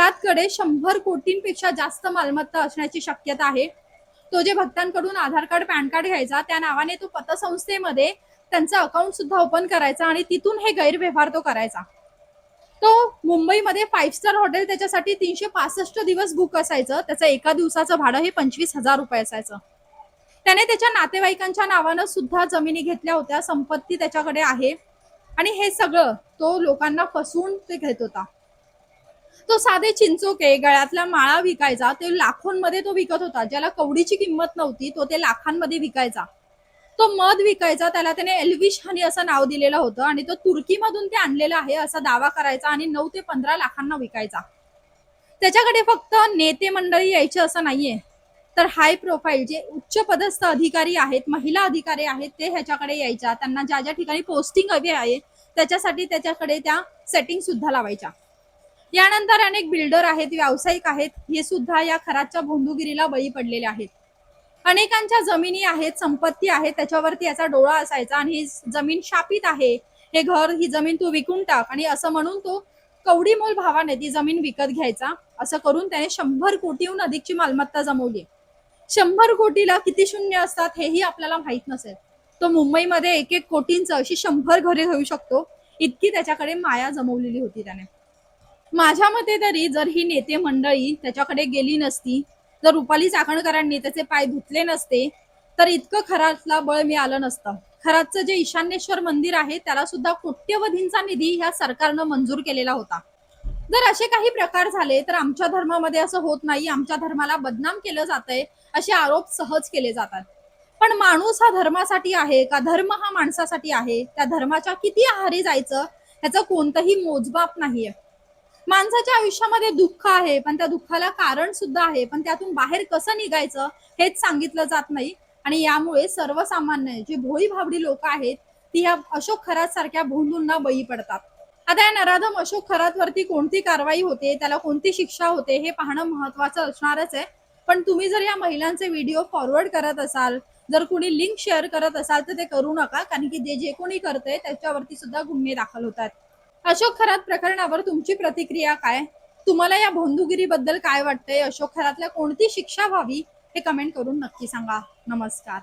खरातकडे 100 कोटींपेक्षा जास्त मालमत्ता असण्याची शक्यता आहे। तो जे भक्तांकडून आधार कार्ड पॅन कार्ड घ्यायचा त्या नावाने तो पतसंस्थेमध्ये त्यांचा अकाउंट सुद्धा ओपन करायचा आणि तिथून हे गैरव्यवहार तो करायचा। तो मुंबईमध्ये 5 स्टार हॉटेल त्याच्यासाठी 365 दिवस बुक असायचं। त्याचं एका दिवसाचं भाडं हे 25,000 रुपये असायचं। त्याने त्याच्या नातेवाईकांच्या नावानं सुद्धा जमिनी घेतल्या होत्या, संपत्ती त्याच्याकडे आहे आणि हे सगळं तो लोकांना फसवून ते घेत होता। तो साधे चिंचोके गळ्यातल्या माळा विकायचा, ते लाखोंमध्ये तो विकत होता। ज्याला कवडीची किंमत नव्हती तो ते लाखांमध्ये विकायचा। तो मध विकायचा, त्याला त्याने एल्विश हनी असं नाव दिलेलं होतं आणि तो तुर्कीमधून ते आणलेलं आहे असा दावा करायचा आणि 9 ते 15 लाखांना विकायचा। त्याच्याकडे फक्त नेते मंडळी यायचे असं नाहीये, तर हाय प्रोफाईल जे उच्च पदस्थ अधिकारी आहेत, महिला अधिकारी आहेत ते ह्याच्याकडे यायच्या। त्यांना ज्या ज्या ठिकाणी पोस्टिंग हवी आहे त्याच्यासाठी त्याच्याकडे त्या सेटिंग सुद्धा लावायच्या। यानंतर अनेक बिल्डर आहेत, व्यावसायिक आहेत, हे सुद्धा या खरातच्या भोंदूगिरीला बळी पडलेले आहेत। अनेकांच्या जमिनी आहेत, संपत्ती आहे, त्याच्यावरती याचा डोळा असायचा आणि ही जमीन शापित आहे, हे घर ही जमीन तू विकून टाक आणि असं म्हणून तो कवडीमोल भावाने ती जमीन विकत घ्यायचा। असं करून त्याने 100 कोटीहून अधिकची मालमत्ता जमवली। 100 कोटीला किती शून्य असतात हेही आपल्याला माहित नसेल। तो मुंबईमध्ये 1-1 कोटींचं अशी 100 घरे घेऊ शकतो, इतकी त्याच्याकडे माया जमवलेली होती त्याने। माझ्या मते तरी जर ही नेते मंडळी त्याच्याकडे गेली नसती, जर रुपाली चाकणकरांनी त्याचे पाय धुतले नसते, तर इतकं खरातला बळ मिळालं नसतं। खरातचं जे ईशान्येश्वर मंदिर आहे त्याला सुद्धा कोट्यवधींचा निधी ह्या सरकारनं मंजूर केलेला होता। जर असे काही प्रकार झाले तर आमच्या धर्मामध्ये असं होत नाही, आमच्या धर्माला बदनाम केलं जातंय, असे आरोप सहज केले जातात। पण माणूस हा धर्मासाठी आहे का, धर्म हा माणसासाठी आहे? त्या धर्माच्या किती आहारी जायचं ह्याचं कोणतंही मोजमाप नाहीये। माणसाच्या आयुष्यामध्ये दुःख आहे, पण त्या दुःखाला कारण सुद्धा आहे, पण त्यातून बाहेर कसं निघायचं हेच सांगितलं जात नाही आणि यामुळे सर्वसामान्य जी भोळी भाबडी लोक आहेत ती ह्या अशोक खरात सारख्या भोंदूंना बळी पडतात। आता या नराधम अशोक खरात वरती कोणती कारवाई होते, त्याला कोणती शिक्षा होते हे पाहणं महत्वाचं असणारच आहे। पण तुम्ही जर या महिलांचे व्हिडिओ फॉरवर्ड करत असाल, जर कोणी लिंक शेअर करत असाल तर ते करू नका, कारण की जे कोणी करतंय त्याच्यावरती सुद्धा गुन्हे दाखल होतात। अशोक खरात प्रकरणावर तुमची प्रतिक्रिया काय? तुम्हाला या भोंदूगिरीबद्दल काय वाटतंय? अशोक खरातला कोणती शिक्षा व्हावी हे कमेंट करून नक्की सांगा। नमस्कार।